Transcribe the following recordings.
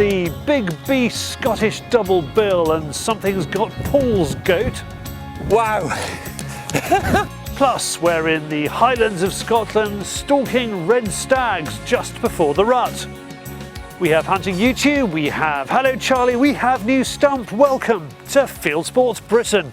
the Big B Scottish double bill, and something's got Paul's goat. Wow! Plus, we're in the Highlands of Scotland stalking red stags just before the rut. We have Hunting YouTube, we have Hallo Charlie, we have New Stump. Welcome to Fieldsports Britain.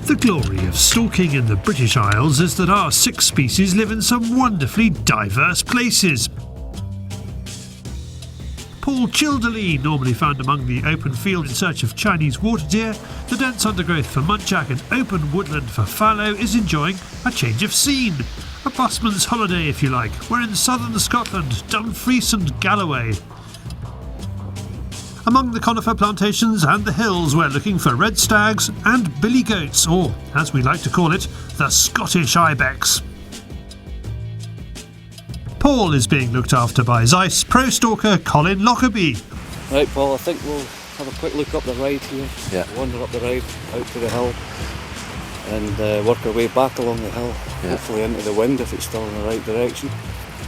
The glory of stalking in the British Isles is that our 6 species live in some wonderfully diverse places. Paul Childerley, normally found among the open field in search of Chinese water deer, the dense undergrowth for muntjac and open woodland for fallow, is enjoying a change of scene. A busman's holiday, if you like. We're in southern Scotland, Dumfries and Galloway. Among the conifer plantations and the hills, we're looking for red stags and billy goats, or, as we like to call it, the Scottish ibex. Paul is being looked after by Zeiss pro stalker Colin Lockerbie. Right, Paul, I think we'll have a quick look up the ride here. Yeah. Wander up the ride, out to the hill, and work our way back along the hill, hopefully into the wind if it's still in the right direction.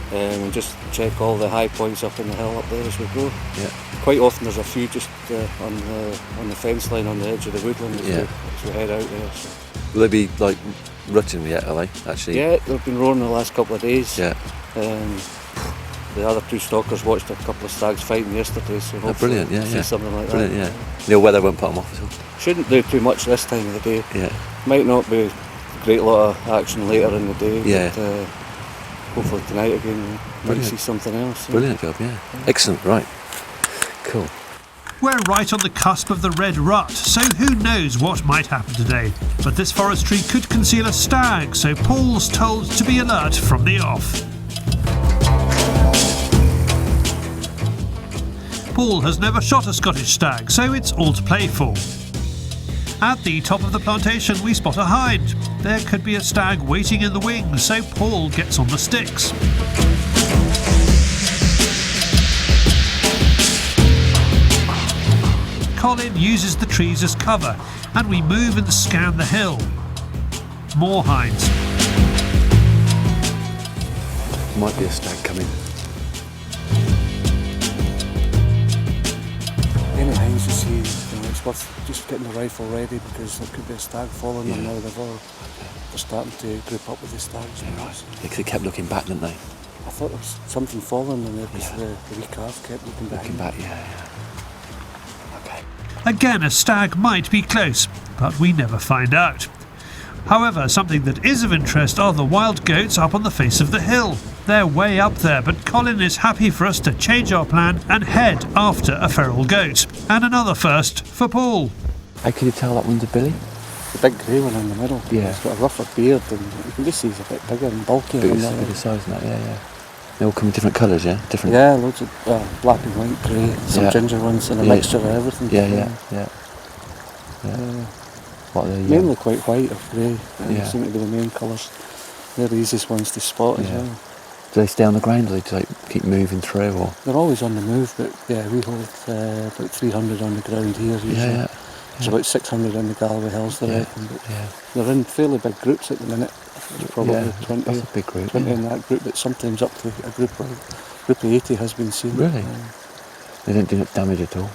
And just check all the high points up in the hill up there as we go. Yeah. Quite often there's a few just on the fence line on the edge of the woodland as we head out there. So. Will they be like rutting yet, are they, actually? Yeah, they've been roaring the last couple of days. Yeah. The other 2 stalkers watched a couple of stags fighting yesterday, so hopefully see something like brilliant, that. Yeah. The weather won't put them off at all. Shouldn't do too much this time of the day. Yeah. Might not be a great lot of action later in the day. Yeah. But, hopefully tonight again we might see something else. Brilliant job, yeah. Excellent, right. Cool. We're right on the cusp of the red rut, so who knows what might happen today. But this forestry could conceal a stag, so Paul's told to be alert from the off. Paul has never shot a Scottish stag, so it's all to play for. At the top of the plantation we spot a hind. There could be a stag waiting in the wings, so Paul gets on the sticks. Colin uses the trees as cover, and we move and scan the hill. More hinds. Might be a stag coming. Any hinds you see, it's worth just getting the rifle ready because there could be a stag following them now. They're starting to group up with the stags. Yeah, right. They kept looking back, didn't they? I thought there was something following them there because the wee calf kept looking back. Looking back, yeah. Okay. Again, a stag might be close, but we never find out. However, something that is of interest are the wild goats up on the face of the hill. They're way up there, but Colin is happy for us to change our plan and head after a feral goat. And another first for Paul. How can you tell that one's a billy? The big grey one in the middle. Yeah. He's got a rougher beard and you can just see he's a bit bigger and bulkier. Bigger size than that, yeah. They all come in different colours, yeah? Different. Yeah, loads of black and white, grey, some ginger ones and a mixture of everything. Yeah. What are they? Mainly quite white or grey. They seem to be the main colours. They're the easiest ones to spot as well. Do they stay on the ground or do they keep moving through? Or? They're always on the move, but we hold about 300 on the ground here usually. There's about 600 in the Galloway Hills, they reckon. But they're in fairly big groups at the minute. There's probably 20, that's a big group, 20 in that group, but sometimes up to a group of 80 has been seen. Really? They don't do damage at all?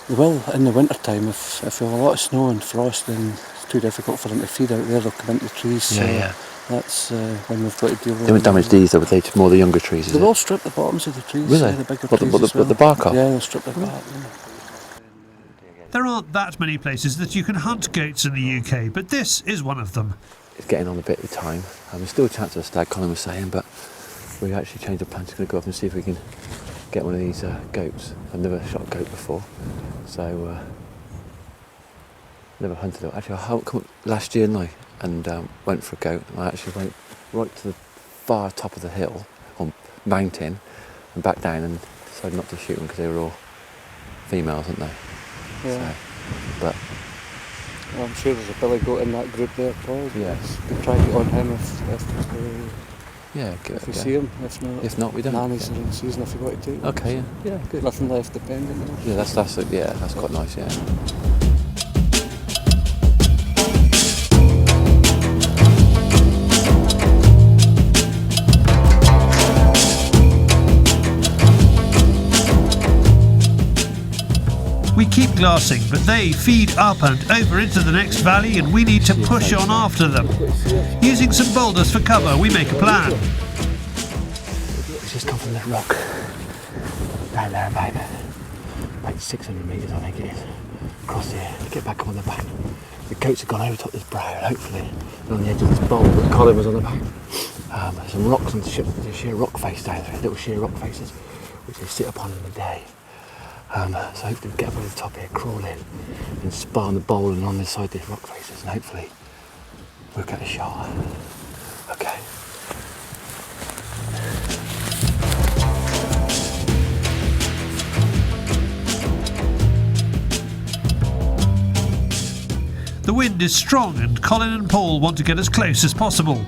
They will in the winter time. If we have a lot of snow and frost, then it's too difficult for them to feed out there. They'll come into the trees. That's when we've got to deal with them. They won't damage these, though, but they more the younger trees. They'll all strip the bottoms of the trees. Really? The bigger trees as well. The bark off? Yeah, they'll strip the bark. There aren't that many places that you can hunt goats in the UK, but this is one of them. It's getting on a bit of time. There's still a chance of a stag, Colin was saying, but we actually changed the plan. Just going to go up and see if we can get one of these goats. I've never shot a goat before, so never hunted it. Actually, I come up last year and went for a goat. I actually went right to the far top of the hill or mountain and back down and decided not to shoot them because they were all females, weren't they? Yeah. So, but I'm sure there's a billy goat in that group there, Paul. yes, We try to get on him if we see him. If not, we don't. Nannies are in season if you want to take them. Okay, yeah, good. Nothing left dependent. Yeah, that's quite nice. Yeah. We keep glassing, but they feed up and over into the next valley, and we need to push on after them. Using some boulders for cover, we make a plan. It's just come from the rock down there about 600 metres, I think it is, across here to get back up on the bank. The goats have gone over top this brow, and hopefully on the edge of this bowl that Colin was on the bank. There's some rocks on the sheer rock face down there, little sheer rock faces, which they sit upon in the day. So hopefully we'll get up over the top here, crawl in and spy on the bowl and on this side these rock faces, and hopefully we'll get a shot. Okay. The wind is strong and Colin and Paul want to get as close as possible.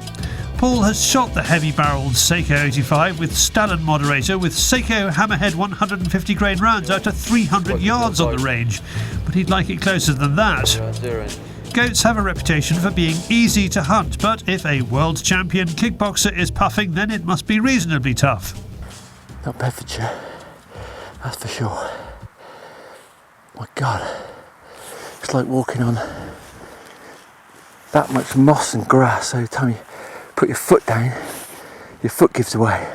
Paul has shot the heavy-barrelled Seiko 85 with Stalin moderator with Seiko Hammerhead 150 grain rounds out to 300 yards on the range, but he'd like it closer than that. Goats have a reputation for being easy to hunt, but if a world champion kickboxer is puffing, then it must be reasonably tough. Not Bedfordshire, that's for sure. My God, it's like walking on that much moss and grass. Every time you put your foot down, your foot gives away.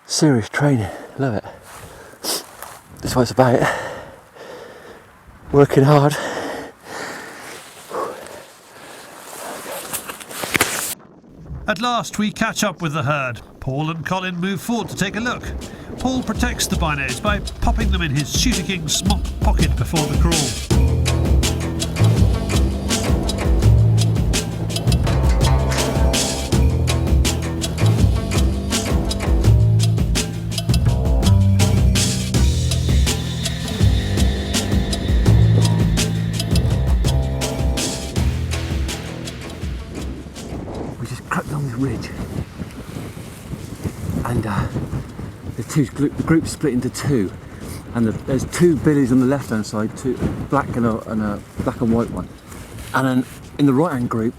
Serious training, love it. That's what it's about. Working hard. At last we catch up with the herd. Paul and Colin move forward to take a look. Paul protects the binos by popping them in his Shooter King smock pocket before the crawl. Ridge, and the group's split into two, and there's two billies on the left hand side, two black and a black and white one, and then in the right hand group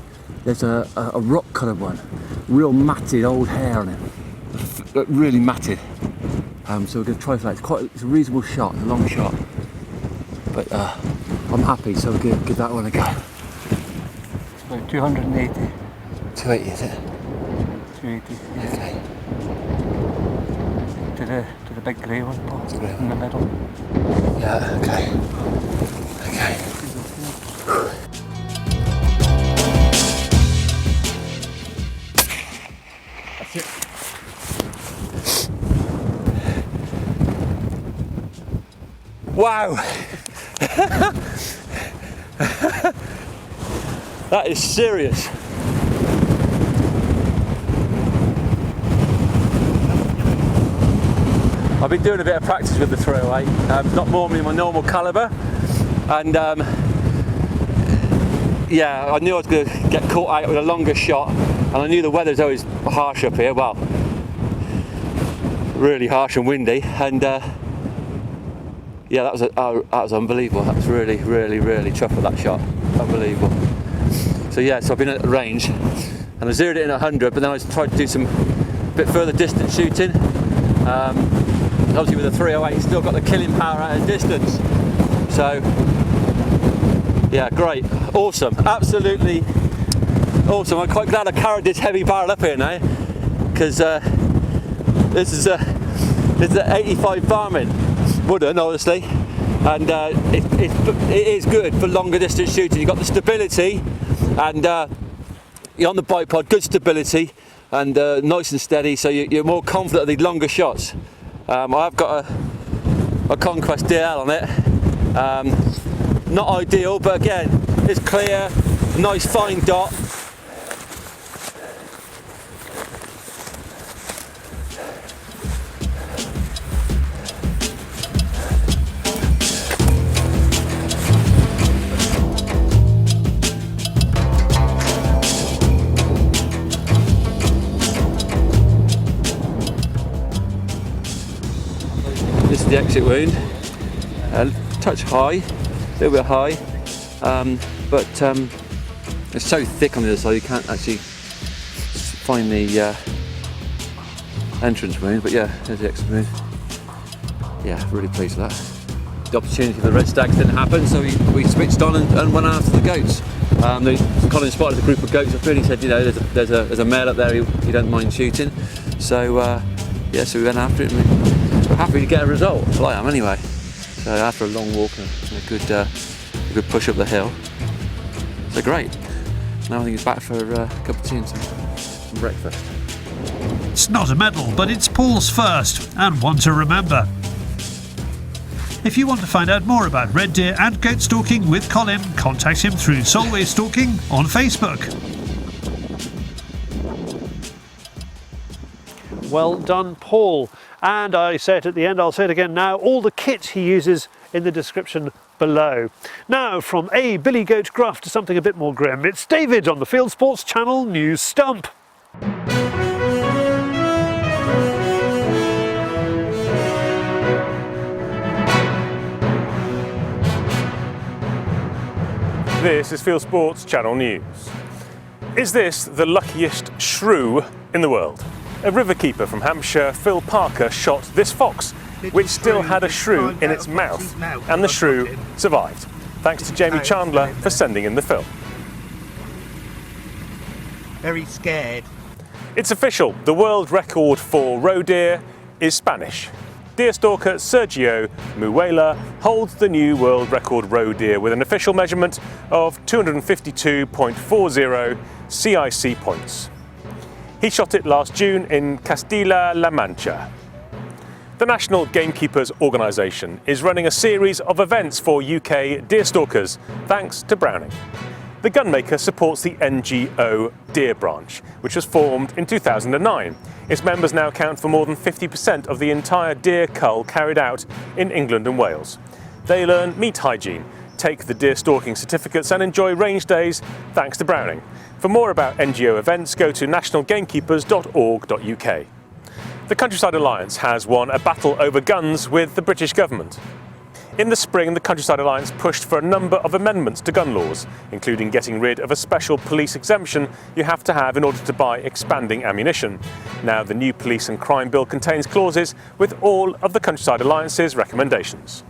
there's a rock coloured one, real matted old hair on it, really matted. So we're going to try for that. It's a reasonable shot, a long shot, but I'm happy, so we're going to give that one a go. It's about 280. 280 is it? 280. Yeah. Okay. To the big grey one, Paul, grey in the middle. Yeah, okay. Okay. That's it. Wow! That is serious. I've been doing a bit of practice with the 308, not normally my normal calibre, and yeah, I knew I was going to get caught out with a longer shot, and I knew the weather's always harsh up here, well, really harsh and windy, and yeah, that was unbelievable. That was really tough with that shot, unbelievable. So yeah, so I've been at the range, and I zeroed it in at 100, but then I tried to do some bit further distance shooting. Obviously with the 308 it's still got the killing power at a distance, so yeah, great, awesome, absolutely awesome. I'm quite glad I carried this heavy barrel up here now, because this is a 85 Farming wooden, obviously, and it is good for longer distance shooting. You've got the stability, and you're on the bipod, good stability, and nice and steady, so you're more confident of these longer shots. I've got a Conquest DL on it. Not ideal, but again, it's clear, nice fine dot. This is the exit wound. Touch high, a little bit high, but it's so thick on the other side you can't actually find the entrance wound. But yeah, there's the exit wound. Yeah, really pleased with that. The opportunity for the red stags didn't happen, so we switched on and went after the goats. Colin spotted a group of goats up here and he said, you know, there's a male up there he don't mind shooting. So yeah, so we went after it. We're happy to get a result. Well, I am anyway. So after a long walk and a good push up the hill, so great. Now I think it's back for a cup of tea and some breakfast. It's not a medal, but it's Paul's first, and one to remember. If you want to find out more about red deer and goat stalking with Colin, contact him through Solway Stalking on Facebook. Well done, Paul. And I say it at the end, I'll say it again now, all the kit he uses in the description below. Now, from a billy goat gruff to something a bit more grim, it's David on the Fieldsports Channel News Stump. This is Fieldsports Channel News. Is this the luckiest shrew in the world? A riverkeeper from Hampshire, Phil Parker, shot this fox, which still had a shrew in its mouth, and the shrew survived. Thanks to Jamie Chandler for sending in the film. Very scared. It's official, the world record for roe deer is Spanish. Deer stalker Sergio Muela holds the new world record roe deer with an official measurement of 252.40 CIC points. He shot it last June in Castilla-La Mancha. The National Gamekeepers Organisation is running a series of events for UK deer stalkers, thanks to Browning. The gunmaker supports the NGO Deer Branch, which was formed in 2009. Its members now count for more than 50% of the entire deer cull carried out in England and Wales. They learn meat hygiene, take the deer stalking certificates and enjoy range days thanks to Browning. For more about NGO events, go to nationalgamekeepers.org.uk. The Countryside Alliance has won a battle over guns with the British government. In the spring, the Countryside Alliance pushed for a number of amendments to gun laws, including getting rid of a special police exemption you have to have in order to buy expanding ammunition. Now, the new police and crime bill contains clauses with all of the Countryside Alliance's recommendations.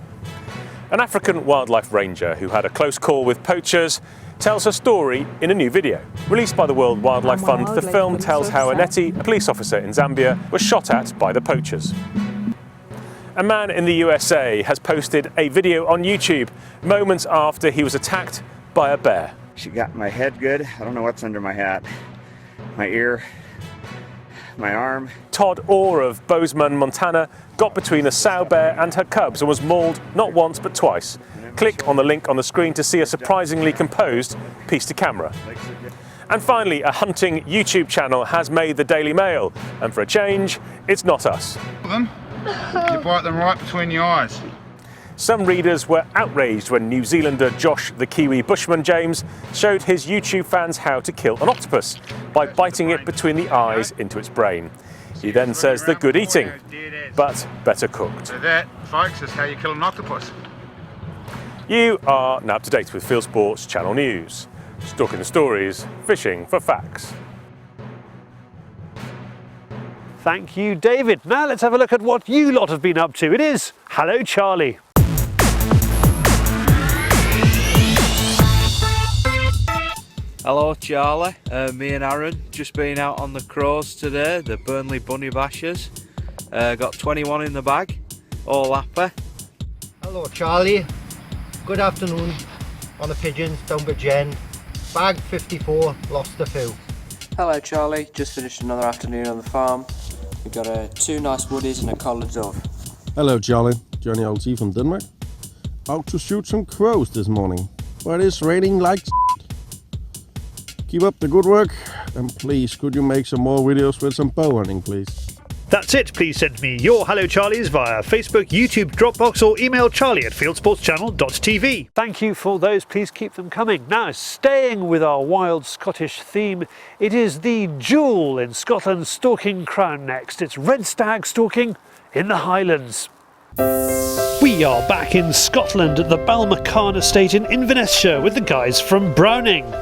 An African wildlife ranger who had a close call with poachers tells her story in a new video. Released by the World Wildlife Fund, the film tells how Aneti, a police officer in Zambia, was shot at by the poachers. A man in the USA has posted a video on YouTube moments after he was attacked by a bear. She got my head good. I don't know what's under my hat. My ear, my arm. Todd Orr of Bozeman, Montana, got between a sow bear and her cubs and was mauled not once but twice. Click on the link on the screen to see a surprisingly composed piece to camera. And finally, a hunting YouTube channel has made the Daily Mail, and for a change, it's not us. You bite them right between your eyes. Some readers were outraged when New Zealander Josh the Kiwi Bushman James showed his YouTube fans how to kill an octopus by biting it between the eyes into its brain. He then says they're good eating, but better cooked. So that, folks, is how you kill an octopus. You are now up to date with Fieldsports Channel News. Stalking the stories, fishing for facts. Thank you, David. Now let's have a look at what you lot have been up to. It is Hallo Charlie. Hello Charlie, me and Aaron just been out on the crows today, the Burnley Bunny Bashers. Got 21 in the bag, all happy. Hello Charlie, good afternoon on the pigeons down by Jen. Bag 54, lost a few. Hello Charlie, just finished another afternoon on the farm. We've got 2 nice woodies and a collared dove. Hello Charlie, Johnny LT from Denmark. Out to shoot some crows this morning, but it's raining like Keep up the good work, and please could you make some more videos with some bow hunting please. That's it. Please send me your Hello Charlies via Facebook, YouTube, Dropbox or email charlie@fieldsportschannel.tv. Thank you for those. Please keep them coming. Now, staying with our wild Scottish theme, it is the jewel in Scotland's stalking crown next. It's red stag stalking in the Highlands. We are back in Scotland at the Balmacaan estate in Inverness-shire with the guys from Browning.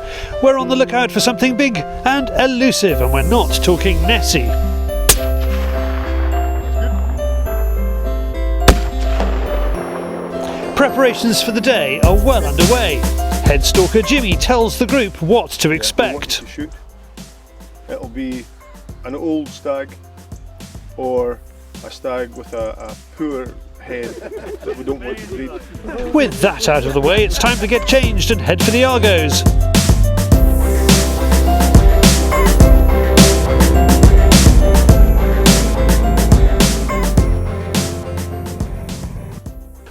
We're on the lookout for something big and elusive, and we're not talking Nessie. Preparations for the day are well underway. Head stalker Jimmy tells the group what to expect. It'll be an old stag or a stag with a poor head that we don't want to breed. With that out of the way, it's time to get changed and head for the Argos.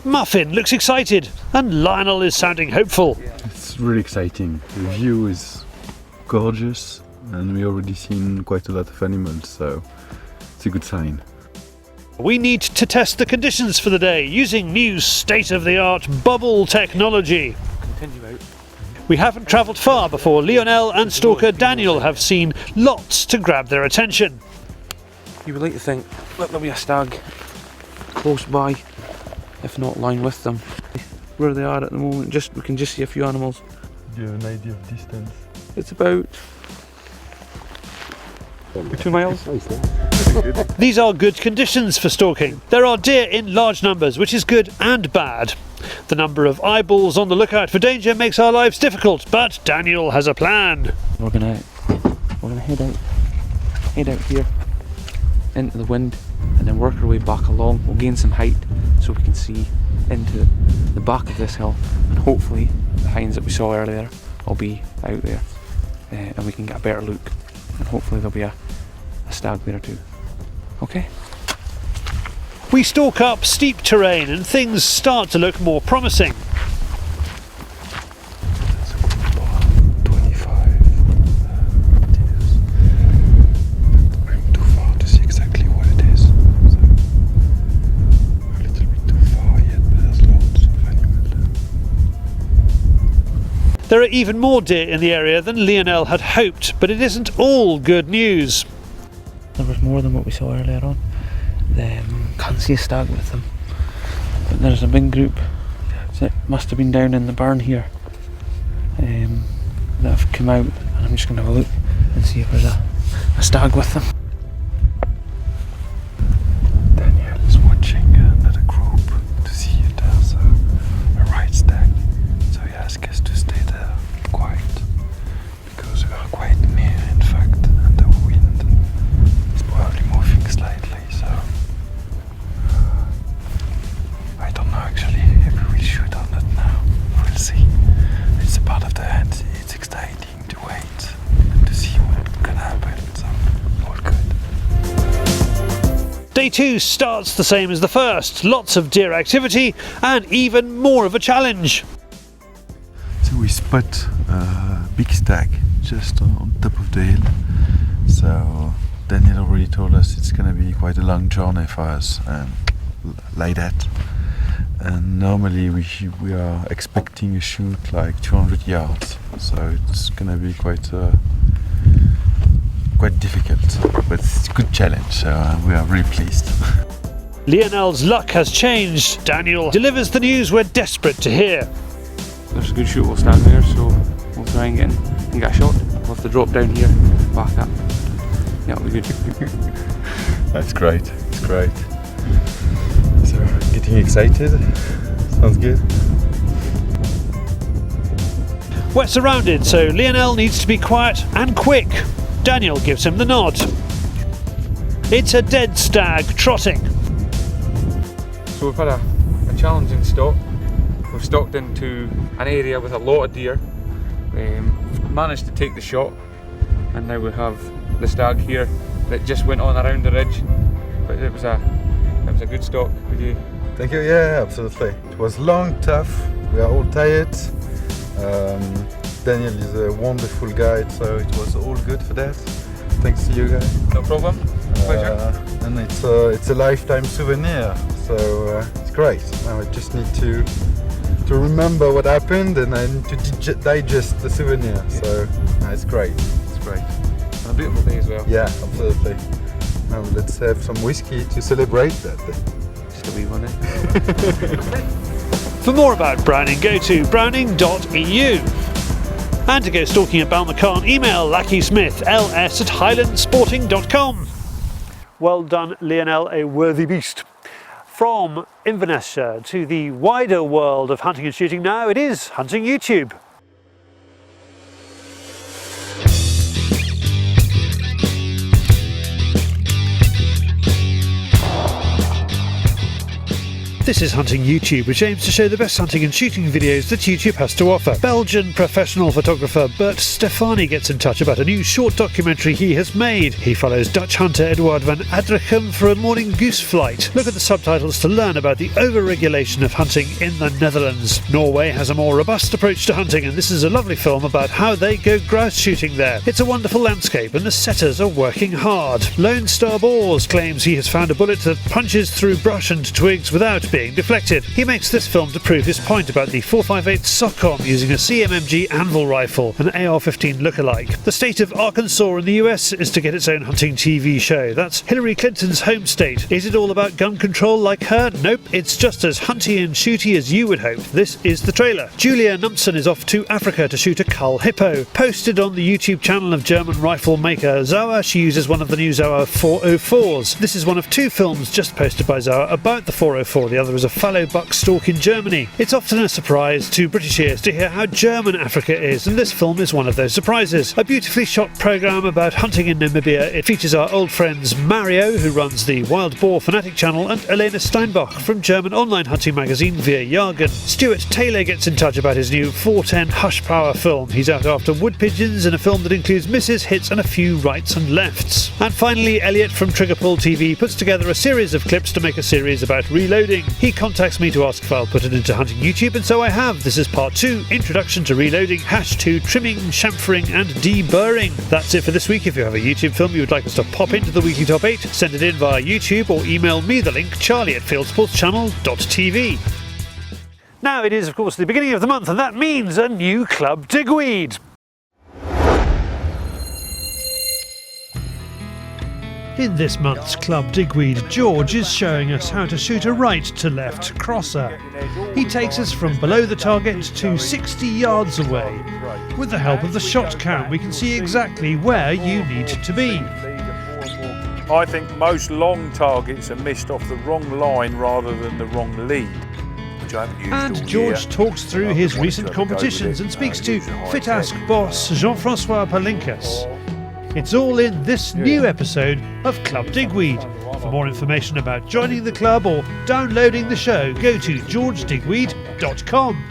Muffin looks excited and Lionel is sounding hopeful. It's really exciting. The view is gorgeous and we already seen quite a lot of animals, so it's a good sign. We need to test the conditions for the day using new state-of-the-art bubble technology. We haven't travelled far before Lionel and stalker Daniel have seen lots to grab their attention. You would like to think that there'll be a stag close by, if not line with them. Where they are at the moment, we can just see a few animals. Do you have an idea of distance? It's about 2 miles. These are good conditions for stalking. There are deer in large numbers, which is good and bad. The number of eyeballs on the lookout for danger makes our lives difficult, but Daniel has a plan. We're gonna head out here into the wind and then work our way back along. We'll gain some height so we can see into the back of this hill, and hopefully the hinds that we saw earlier will be out there and we can get a better look, and hopefully there'll be a stag there too. Okay? We stalk up steep terrain and things start to look more promising. There are even more deer in the area than Lionel had hoped, but it isn't all good news. There was more than what we saw earlier on. Can't see a stag with them. But there's a big group that must have been down in the barn here that have come out, and I'm just going to have a look and see if there's a stag with them. Daniel is watching another group to see if there's a right stag, so he asked us to stay there quiet because we are quite near, in fact, and the wind is probably moving slightly, so I don't know actually if we will shoot on it now. We'll see. It's a part of the hunt. It's exciting to wait to see what can happen, so all good. Day 2 starts the same as the first. Lots of deer activity and even more of a challenge. So we spot a big stag just on top of the hill. So Daniel already told us it's going to be quite a long journey for us, like that. And normally we are expecting a shoot like 200 yards. So it's going to be quite difficult, but it's a good challenge. So we are really pleased. Lionel's luck has changed. Daniel delivers the news we're desperate to hear. There's a good shoot, we'll stand there, so we'll try and get a shot. We'll have to drop down here, back up. Yeah, it'll be good. That's great, it's great. So, getting excited, sounds good. We're surrounded, so Lionel needs to be quiet and quick. Daniel gives him the nod. It's a dead stag trotting. So we've had a challenging stalk. We've stalked into an area with a lot of deer, managed to take the shot, and now we have the stag here that just went on around the ridge but it was a good stalk with you. Thank you. Yeah, absolutely. It was long, tough. We are all tired. Daniel is a wonderful guide, so it was all good for that. Thanks to you guys. No problem. Pleasure. And it's a lifetime souvenir, so it's great. Now I just need to remember what happened, and I need to digest the souvenir. So it's great. It's great. And a beautiful day as well. Yeah, absolutely. Now let's have some whiskey to celebrate that day. Just a wee one, eh? For more about Browning, go to Browning.eu. And to go stalking at Balmacaan, email LackeySmith, ls@highlandsporting.com. Well done, Lionel, a worthy beast. From Inverness-shire to the wider world of hunting and shooting now, it is Hunting YouTube. This is Hunting YouTube, which aims to show the best hunting and shooting videos that YouTube has to offer. Belgian professional photographer Bert Stefani gets in touch about a new short documentary he has made. He follows Dutch hunter Eduard van Adrichem for a morning goose flight. Look at the subtitles to learn about the over-regulation of hunting in the Netherlands. Norway has a more robust approach to hunting, and this is a lovely film about how they go grouse shooting there. It's a wonderful landscape and the setters are working hard. Lone Star Boars claims he has found a bullet that punches through brush and twigs without being deflected. He makes this film to prove his point about the 458 SOCOM using a CMMG Anvil rifle, an AR-15 lookalike. The state of Arkansas in the US is to get its own hunting TV show. That's Hillary Clinton's home state. Is it all about gun control like her? Nope, it's just as hunty and shooty as you would hope. This is the trailer. Julia Numpson is off to Africa to shoot a cull hippo. Posted on the YouTube channel of German rifle maker Sauer, she uses one of the new Sauer 404s. This is one of two films just posted by Sauer about the 404. The other is a fallow buck stalk in Germany. It's often a surprise to British ears to hear how German Africa is, and this film is one of those surprises. A beautifully shot programme about hunting in Namibia. It features our old friends Mario, who runs the Wild Boar Fanatic channel, and Elena Steinbach from German online hunting magazine Wir Jagen. Stuart Taylor gets in touch about his new 410 Hush Power film. He's out after wood pigeons in a film that includes misses, hits and a few rights and lefts. And finally, Elliot from Triggerpull TV puts together a series of clips to make a series about reloading. He contacts me to ask if I'll put it into Hunting YouTube, and so I have. This is part 2, Introduction to Reloading, #2, Trimming, Chamfering and Deburring. That's it for this week. If you have a YouTube film you would like us to pop into the weekly top 8, send it in via YouTube or email me the link, charlie@fieldsportschannel.tv. Now it is of course the beginning of the month, and that means a new club digweed. In this month's Club Digweed, George is showing us how to shoot a right to left crosser. He takes us from below the target to 60 yards away. With the help of the shot cam, we can see exactly where you need to be. I think most long targets are missed off the wrong line rather than the wrong lead. And George talks through his recent competitions and speaks to FitAsk boss Jean-François Palinkas. It's all in this new episode of Club Digweed. For more information about joining the club or downloading the show, go to georgedigweed.com.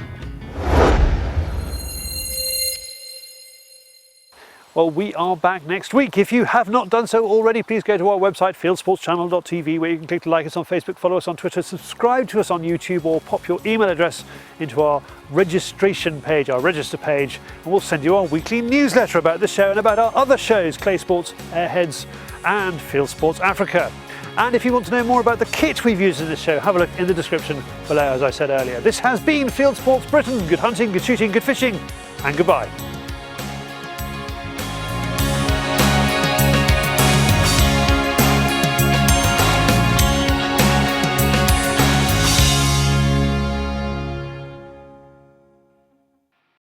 Well, we are back next week. If you have not done so already, please go to our website, fieldsportschannel.tv, where you can click to like us on Facebook, follow us on Twitter, subscribe to us on YouTube, or pop your email address into our registration page, our register page, and we'll send you our weekly newsletter about the show and about our other shows, Clay Sports, Airheads, and Field Sports Africa. And if you want to know more about the kit we've used in this show, have a look in the description below, as I said earlier. This has been Field Sports Britain. Good hunting, good shooting, good fishing, and goodbye.